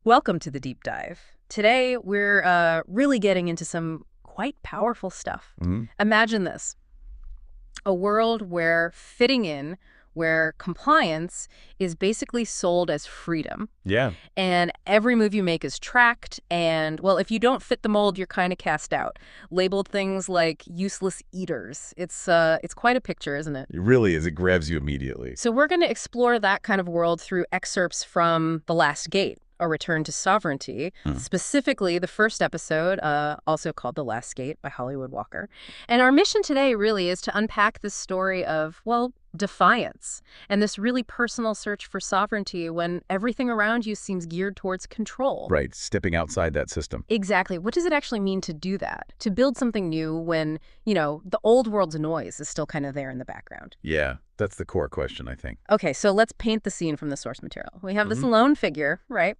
Welcome to the deep dive. Today, we're really getting into some quite powerful stuff. Imagine this, a world where fitting in, where compliance is basically sold as freedom. Yeah. And every move you make is tracked. And, well, if you don't fit the mold, you're kind of cast out. Labeled things like useless eaters. It's quite a picture, isn't it? It really is. It grabs you immediately. So we're going to explore that kind of world through excerpts from The Last Gate, A Return to Sovereignty, specifically the first episode, also called The Last Gate by Hollywood Walker. And our mission today really is to unpack this story of, well, defiance and this really personal search for sovereignty when everything around you seems geared towards control. Right. Stepping outside that system. Exactly. What does it actually mean to do that? To build something new when, the old world's noise is still kind of there in the background? Yeah. That's the core question, I think. Okay, so let's paint the scene from the source material. We have this lone figure, right?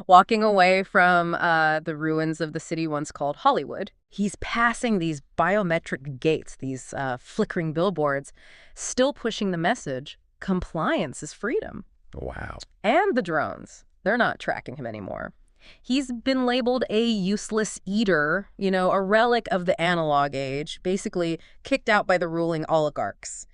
Walking away from the ruins of the city once called Hollywood. He's passing these biometric gates, these flickering billboards, still pushing the message, compliance is freedom. Wow. And the drones, they're not tracking him anymore. He's been labeled a useless eater, a relic of the analog age, basically kicked out by the ruling oligarchs.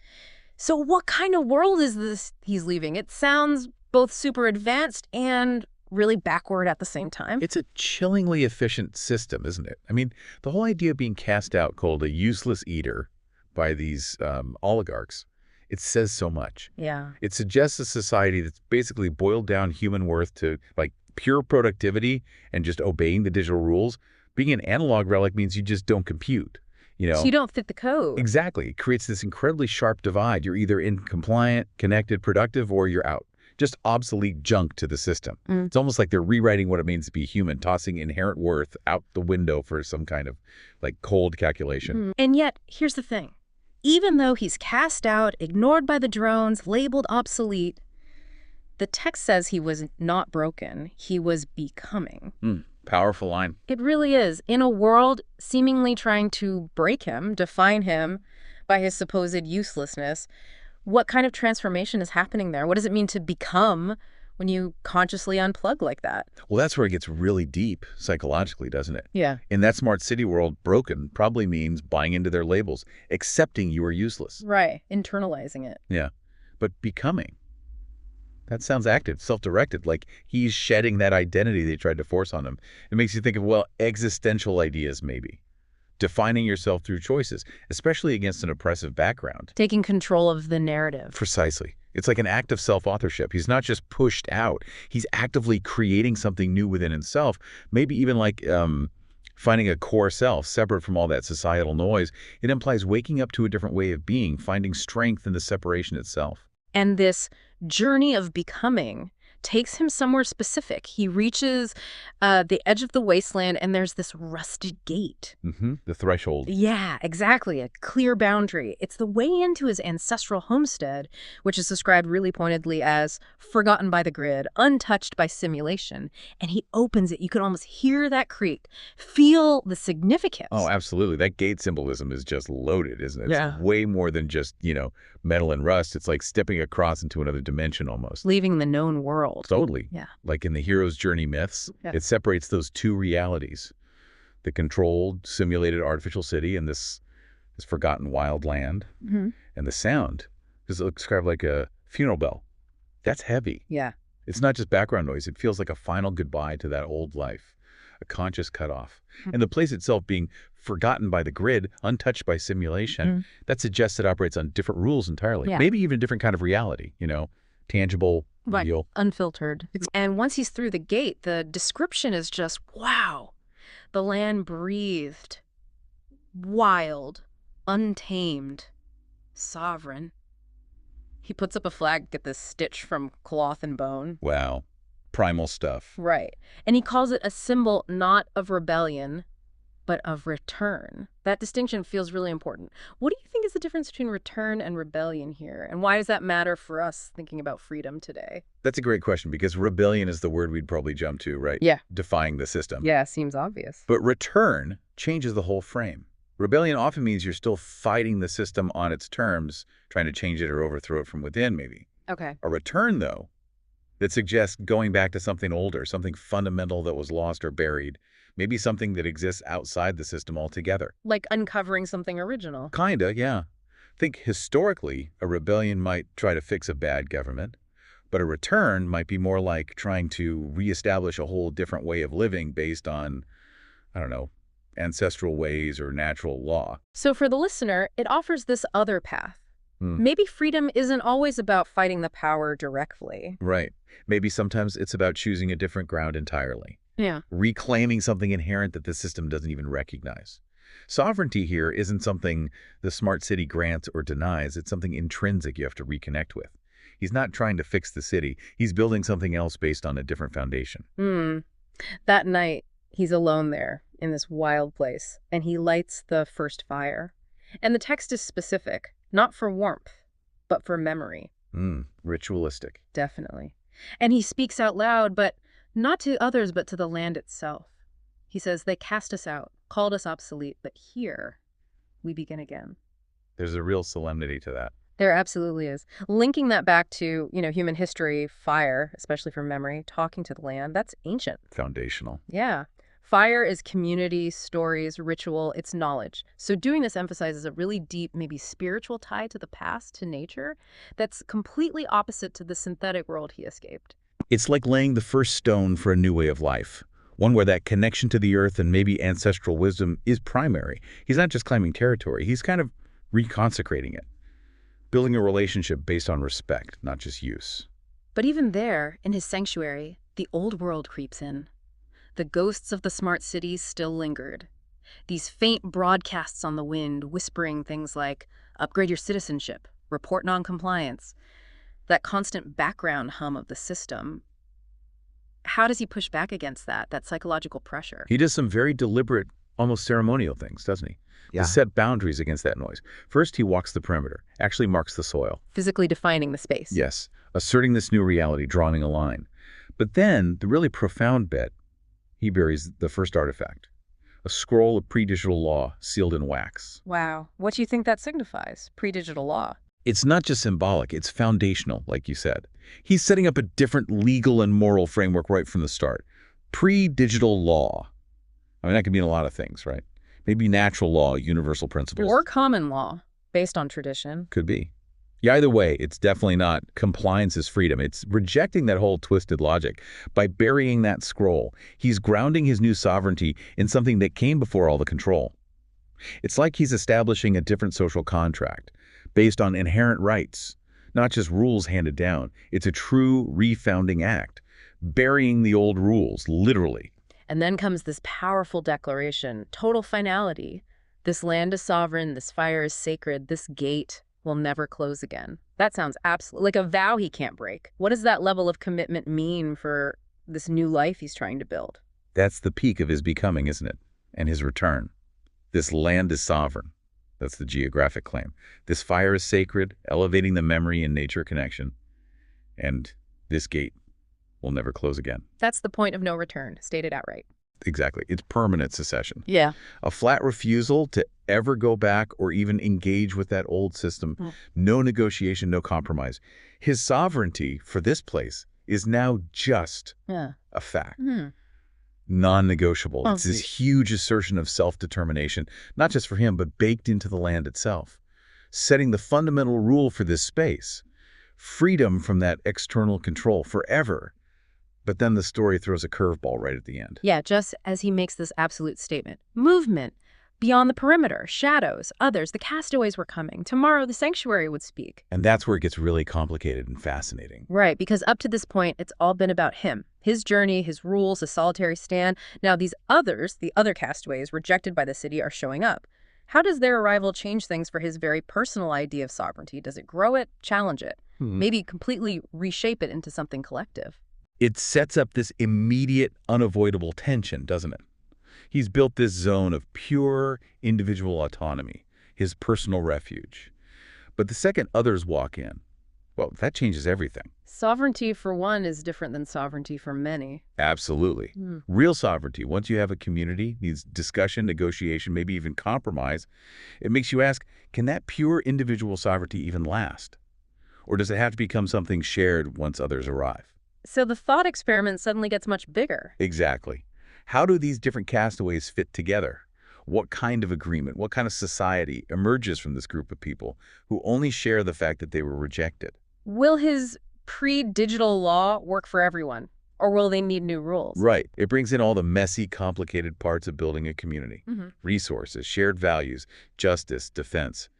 So what kind of world is this he's leaving? It sounds both super advanced and really backward at the same time. It's a chillingly efficient system, isn't it? I mean, the whole idea of being cast out, called a useless eater by these oligarchs, it says so much. Yeah. It suggests a society that's basically boiled down human worth to like pure productivity and just obeying the digital rules. Being an analog relic means you just don't compute. So you don't fit the code. Exactly. It creates this incredibly sharp divide. You're either incompliant, connected, productive, or you're out. Just obsolete junk to the system. It's almost like they're rewriting what it means to be human, tossing inherent worth out the window for some kind of like cold calculation. And yet, here's the thing. Even though he's cast out, ignored by the drones, labeled obsolete, the text says he was not broken. He was becoming. Powerful line. It really is. In a world seemingly trying to break him, define him by his supposed uselessness, what kind of transformation is happening there? What does it mean to become when you consciously unplug like that? Well, that's where it gets really deep psychologically, doesn't it? Yeah. In that smart city world, broken probably means buying into their labels, accepting you are useless. Right. Internalizing it. Yeah. But becoming, that sounds active, self-directed, like he's shedding that identity they tried to force on him. It makes you think of, well, existential ideas maybe. Defining yourself through choices, especially against an oppressive background. Taking control of the narrative. Precisely. It's like an act of self-authorship. He's not just pushed out. He's actively creating something new within himself, maybe even like finding a core self separate from all that societal noise. It implies waking up to a different way of being, finding strength in the separation itself. And this journey of becoming takes him somewhere specific. He reaches the edge of the wasteland, and there's this rusted gate. The threshold. Yeah, exactly. A clear boundary. It's the way into his ancestral homestead, which is described really pointedly as forgotten by the grid, untouched by simulation. And he opens it. You can almost hear that creak, feel the significance. Oh, absolutely. That gate symbolism is just loaded, isn't it? Yeah. It's way more than just, metal and rust. It's like stepping across into another dimension almost. Leaving the known world. Totally. Yeah. Like in the hero's journey myths, Yeah. it separates those two realities. The controlled, simulated artificial city and this forgotten wild land. And the sound is described like a funeral bell. That's heavy. Yeah. It's not just background noise. It feels like a final goodbye to that old life, a conscious cutoff. And the place itself being forgotten by the grid, untouched by simulation, that suggests it operates on different rules entirely. Yeah. Maybe even a different kind of reality, tangible, Right. real. Unfiltered. And once he's through the gate, the description is just, wow. The land breathed. Wild. Untamed. Sovereign. He puts up a flag, get this stitch from cloth and bone. Wow. Primal stuff. Right. And he calls it a symbol not of rebellion, but of return. That distinction feels really important. What do you think is the difference between return and rebellion here? And why does that matter for us thinking about freedom today? That's a great question because rebellion is the word we'd probably jump to, right? Yeah. Defying the system. Yeah, seems obvious. But return changes the whole frame. Rebellion often means you're still fighting the system on its terms, trying to change it or overthrow it from within, maybe. Okay. A return, though, that suggests going back to something older, something fundamental that was lost or buried, maybe something that exists outside the system altogether. Like uncovering something original. Kinda, yeah. Think historically, a rebellion might try to fix a bad government, but a return might be more like trying to reestablish a whole different way of living based on, I don't know, ancestral ways or natural law. So for the listener, it offers this other path. Maybe freedom isn't always about fighting the power directly. Right. Maybe sometimes it's about choosing a different ground entirely. Yeah. Reclaiming something inherent that the system doesn't even recognize. Sovereignty here isn't something the smart city grants or denies. It's something intrinsic you have to reconnect with. He's not trying to fix the city. He's building something else based on a different foundation. That night, he's alone there in this wild place, and he lights the first fire. And the text is specific, not for warmth, but for memory. Ritualistic. Definitely. And he speaks out loud, but not to others, but to the land itself. He says, they cast us out, called us obsolete, but here we begin again. There's a real solemnity to that. There absolutely is. Linking that back to, human history, fire, especially for memory, talking to the land, that's ancient. Foundational. Yeah. Fire is community, stories, ritual, it's knowledge. So doing this emphasizes a really deep, maybe spiritual tie to the past, to nature, that's completely opposite to the synthetic world he escaped. It's like laying the first stone for a new way of life, one where that connection to the earth and maybe ancestral wisdom is primary. He's not just claiming territory, he's kind of reconsecrating it, building a relationship based on respect, not just use. But even there, in his sanctuary, the old world creeps in. The ghosts of the smart cities still lingered. These faint broadcasts on the wind, whispering things like, upgrade your citizenship, report non-compliance. That constant background hum of the system. How does he push back against that psychological pressure? He does some very deliberate, almost ceremonial things, doesn't he? Yeah. To set boundaries against that noise. First, he walks the perimeter, actually marks the soil. Physically defining the space. Yes, asserting this new reality, drawing a line. But then, the really profound bit, he buries the first artifact, a scroll of pre-digital law sealed in wax. Wow. What do you think that signifies? Pre-digital law. It's not just symbolic, it's foundational, like you said. He's setting up a different legal and moral framework right from the start. Pre-digital law. I mean, that could mean a lot of things, right? Maybe natural law, universal principles. Or common law, based on tradition. Could be. Yeah, either way, it's definitely not compliance is freedom. It's rejecting that whole twisted logic. By burying that scroll, he's grounding his new sovereignty in something that came before all the control. It's like he's establishing a different social contract based on inherent rights, not just rules handed down. It's a true refounding act, burying the old rules, literally. And then comes this powerful declaration, total finality. This land is sovereign, this fire is sacred, this gate will never close again. That sounds absolutely like a vow he can't break. What does that level of commitment mean for this new life he's trying to build? That's the peak of his becoming, isn't it? And his return. This land is sovereign. That's the geographic claim. This fire is sacred, elevating the memory and nature connection. And this gate will never close again. That's the point of no return, stated outright. Exactly. It's permanent secession. Yeah. A flat refusal to ever go back or even engage with that old system. No negotiation, no compromise. His sovereignty for this place is now just a fact. Non-negotiable. It's this huge assertion of self-determination, not just for him, but baked into the land itself, setting the fundamental rule for this space. Freedom from that external control forever. But then the story throws a curveball right at the end. Yeah, just as he makes this absolute statement. Movement. Beyond the perimeter. Shadows. Others. The castaways were coming. Tomorrow the sanctuary would speak. And that's where it gets really complicated and fascinating. Right, because up to this point, it's all been about him. His journey, his rules, his solitary stand. Now these others, the other castaways rejected by the city, are showing up. How does their arrival change things for his very personal idea of sovereignty? Does it grow it? Challenge it? Maybe completely reshape it into something collective? It sets up this immediate, unavoidable tension, doesn't it? He's built this zone of pure individual autonomy, his personal refuge. But the second others walk in, well, that changes everything. Sovereignty for one is different than sovereignty for many. Absolutely. Real sovereignty, once you have a community, needs discussion, negotiation, maybe even compromise. It makes you ask, can that pure individual sovereignty even last? Or does it have to become something shared once others arrive? So the thought experiment suddenly gets much bigger. Exactly. How do these different castaways fit together? What kind of agreement, what kind of society emerges from this group of people who only share the fact that they were rejected? Will his pre-digital law work for everyone? Or will they need new rules? Right. It brings in all the messy, complicated parts of building a community. Resources, shared values, justice, defense.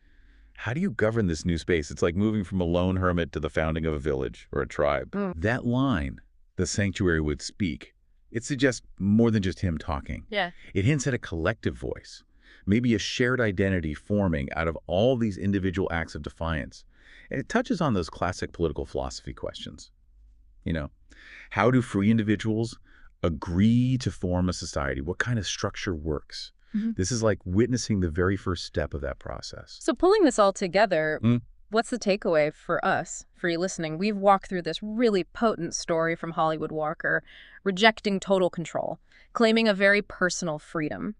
How do you govern this new space? It's like moving from a lone hermit to the founding of a village or a tribe. That line, the sanctuary would speak, it suggests more than just him talking. Yeah. It hints at a collective voice, maybe a shared identity forming out of all these individual acts of defiance. And it touches on those classic political philosophy questions. You know, how do free individuals agree to form a society? What kind of structure works? This is like witnessing the very first step of that process. So pulling this all together, what's the takeaway for us, for you listening? We've walked through this really potent story from Hollywood Walker, rejecting total control, claiming a very personal freedom.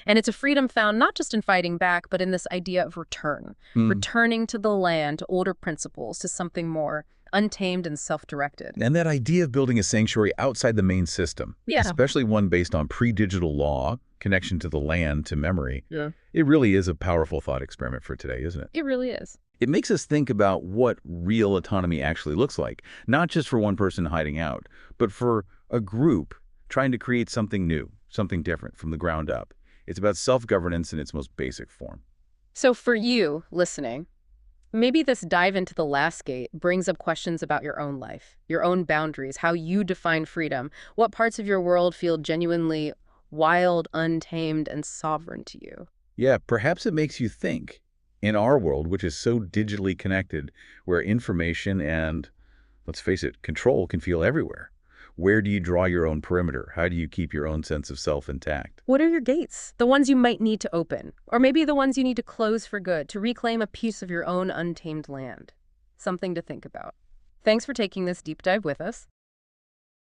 And it's a freedom found not just in fighting back, but in this idea of return, returning to the land, to older principles, to something more untamed and self-directed. And that idea of building a sanctuary outside the main system, especially one based on pre-digital law, connection to the land, to memory, it really is a powerful thought experiment for today, isn't it? It really is. It makes us think about what real autonomy actually looks like, not just for one person hiding out, but for a group trying to create something new, something different from the ground up. It's about self-governance in its most basic form. So for you, listening, maybe this dive into the last gate brings up questions about your own life, your own boundaries, how you define freedom, what parts of your world feel genuinely wild, untamed, and sovereign to you. Yeah, perhaps it makes you think. In our world, which is so digitally connected, where information and, let's face it, control can feel everywhere. Where do you draw your own perimeter? How do you keep your own sense of self intact? What are your gates? The ones you might need to open, or maybe the ones you need to close for good to reclaim a piece of your own untamed land. Something to think about. Thanks for taking this deep dive with us.